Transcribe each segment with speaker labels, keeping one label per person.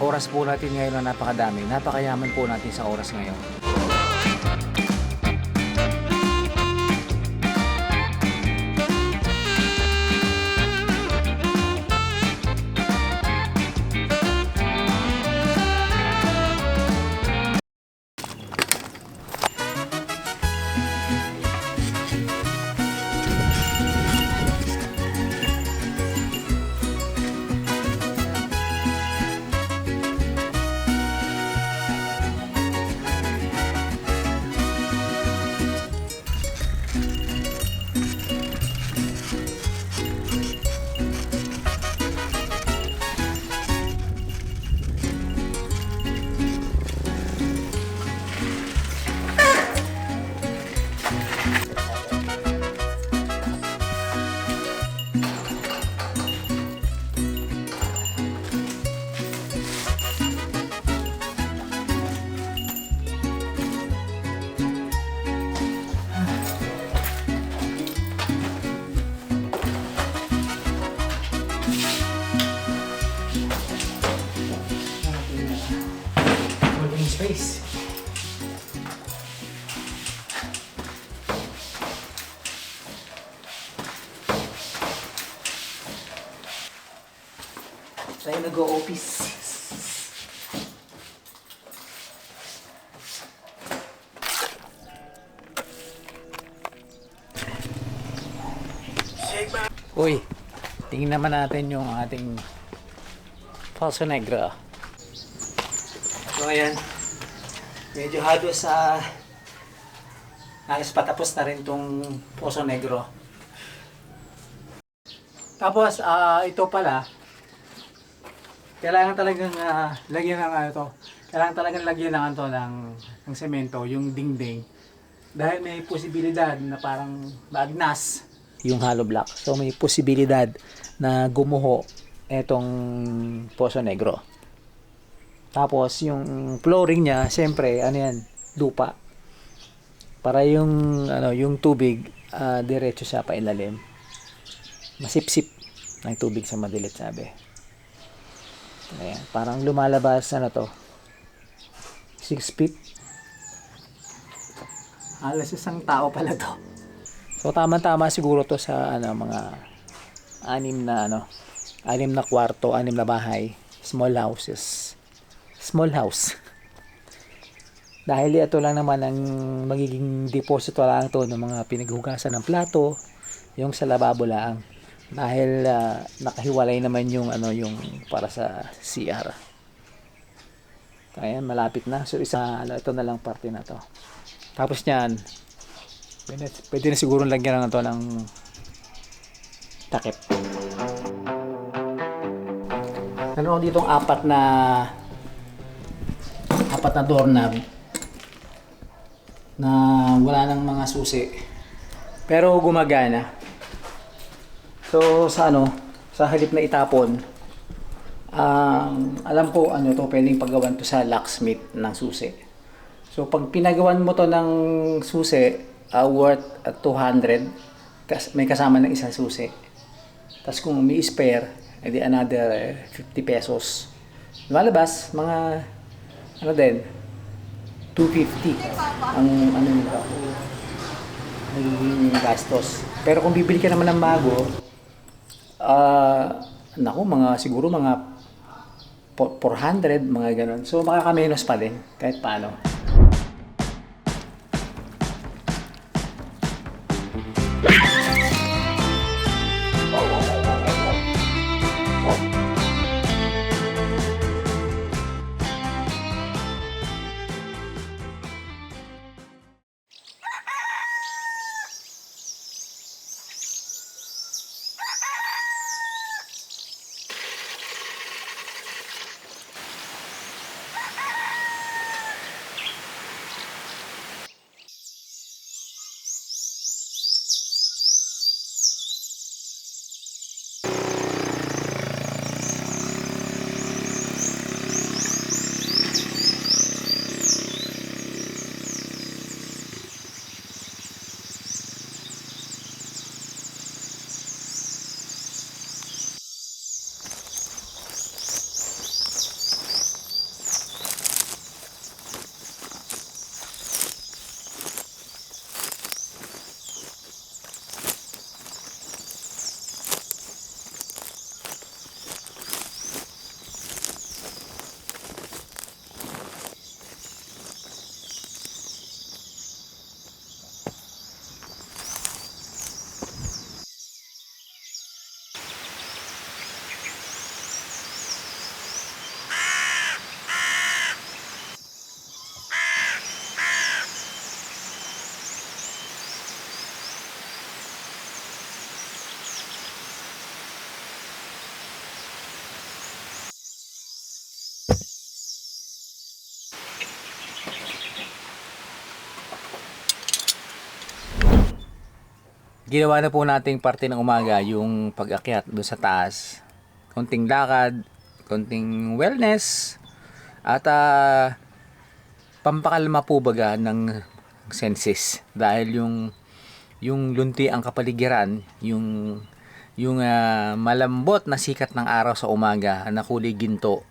Speaker 1: Oras po natin ngayon na napakadami. Napakayaman po natin sa oras ngayon. Space. Tayo nag-o-office. Uy, tingnan naman natin yung ating Falso Negro. So ayan, medyo halos halos patapos na rin tong Poso Negro. Tapos ito pala, kailangan talagang lagyan ng kailangan talagang lagyan ng semento, yung dingding. Dahil may posibilidad na parang maagnas yung hollow block. So may posibilidad na gumuho etong Poso Negro. Tapos yung flooring niya, siyempre ano yan, lupa. Para yung tubig diretso sa pailalim. Masipsip ng tubig sa madilit, sabi. Ayan, parang lumalabas 6 feet. Halos isang tao pala to. So tama-tama siguro to sa mga 6 na kwarto, 6 na bahay, small houses. Small house. Dahil ito lang naman ang magiging deposito lang to ng mga pinaghugasan ng plato, yung sa lababo lang. Dahil nakahiwalay naman yung para sa CR. Ayan, malapit na. So ito na lang parte na to. Tapos niyan, pwede na siguro lagyan ng takip. Meron ditong apat na doorknob na wala nang mga susi pero gumagana. So sa halip na itapon, alam ko to pwedeng paggawan to sa locksmith ng susi. So pag pinagawan mo to ng susi, worth 200, may kasama ng isang susi. Tapos kung may spare, edi another 50 pesos. Lumalabas mga din 250 ang nito naging gastos. Pero kung bibili ka naman ng bago, siguro mga 400, mga ganun. So makakamenos pa din kahit paano. ginawa na po nating parte ng umaga yung pag-akyat doon sa taas. Konting lakad, konting wellness, at pampakalma po baga ng senses. Dahil yung lunti ang kapaligiran, yung malambot na sikat ng araw sa umaga na kulay ginto,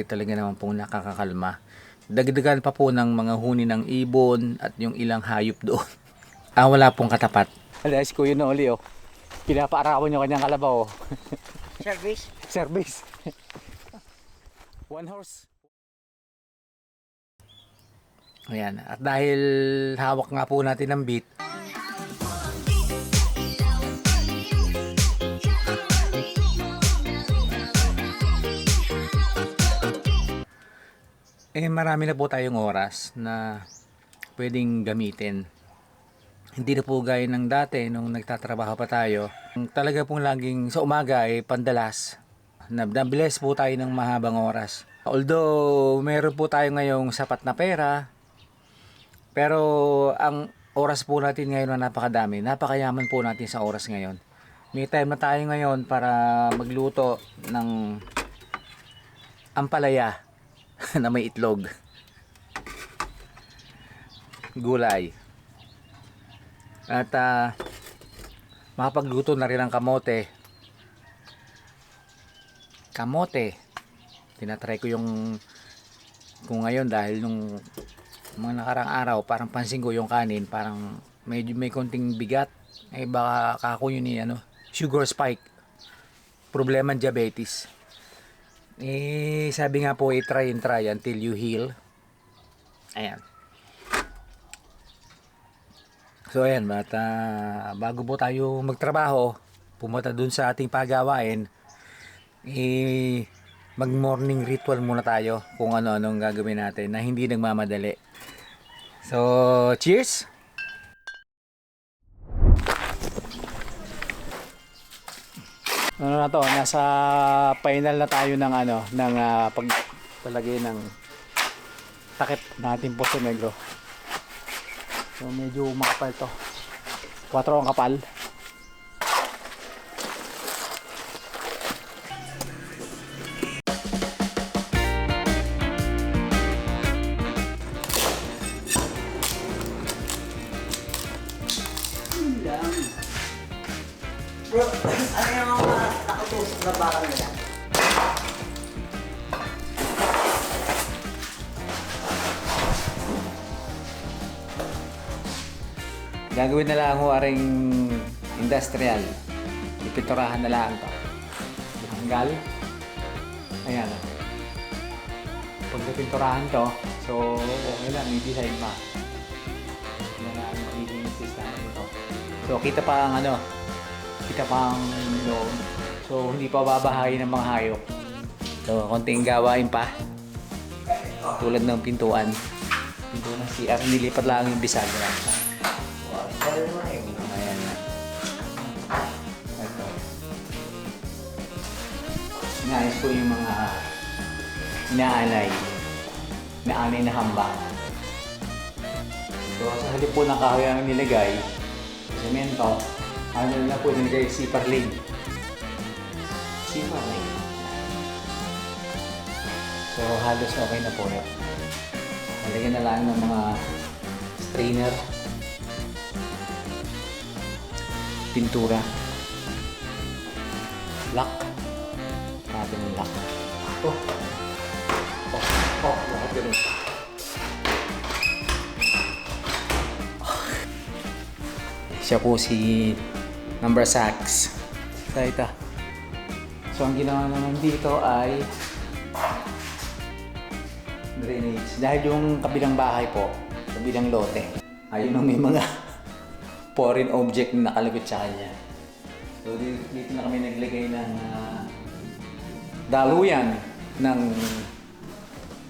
Speaker 1: talaga naman pong nakakakalma. Dagdagan pa po ng mga huni ng ibon at yung ilang hayop doon. Wala pong katapat. Alas ko yun na uli, oh. Pinapaarawan nyo kanyang kalabaw, oh.
Speaker 2: Service.
Speaker 1: Service. One horse. Ayan. At dahil hawak nga po natin ng beat, marami na po tayong oras na pwedeng gamitin. Hindi na po gaya ng dati nung nagtatrabaho pa tayo. Talaga pong laging sa umaga pandalas. Nabilis po tayo ng mahabang oras. Although meron po tayo ngayong sapat na pera, pero ang oras po natin ngayon na napakadami. Napakayaman po natin sa oras ngayon. May time na tayo ngayon para magluto ng ampalaya na may itlog, gulay, at makapagluto na rin ng kamote. Tinatry ko yung kung ngayon, dahil nung mga nakarang araw parang pansin ko yung kanin parang medyo may konting bigat, baka kako yun ni sugar spike, problema diabetes. Sabi nga po, try and try until you heal. Ayan. So ayan, bago po tayo magtrabaho, pumunta dun sa ating pagawain, mag morning ritual muna tayo kung ano-anong gagawin natin na hindi nagmamadali. So, cheers! Ano na to, nasa final na tayo ng pagpalagay ng takip natin Poso Negro. So medyo makapal to. 4 ang kapal.
Speaker 2: Bro, ano yung mga nakatusok na bakal nila?
Speaker 1: Gagawin na lang ho aring industrial. Ipinturahan na lang to. Tanggal. Ayan. Pag napinturahan to, so okay lang, may design pa. Yan ang magiging system nito. So kita pa ang loob. So hindi pa babahayin ng mga hayop. So konting gawain pa. Tulad ng pintuan. Pintuan ng CR, nilipat lang yung bisagra. Ayan na. Ito. Inaayos ko yung mga inaalay na hambang. So sa halip po ng kahoy ang nilagay, semento, na po nilagay siparling. So halos okay na po yun. Nalagyan na lang ng mga strainer, pintura, lock, natin yung lock. Lahat ganun. Siya po si Number 6. Saita. So ang ginawa naman dito ay drainage. Dahil yung kabilang bahay po, kabilang lote, ayun ang may mga foreign object na nakalagot sa kanya. So dito na kami naglagay ng daluyan ng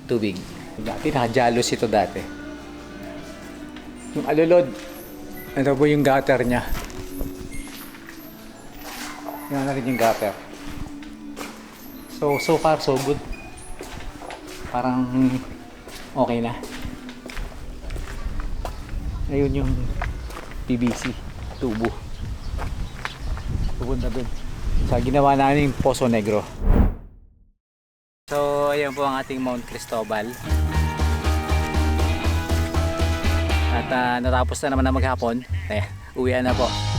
Speaker 1: tubig. Dati nakajalos ito dati. Yung alulod, ito po yung gutter niya. Yan na rin yung gutter. So far so good. Parang okay na. Ayun yung PVC tubo. pupunta dun sa ginawa namin Poso Negro. So ayan po ang ating Mount Cristobal. At natapos na naman na maghapon. Uwian na po.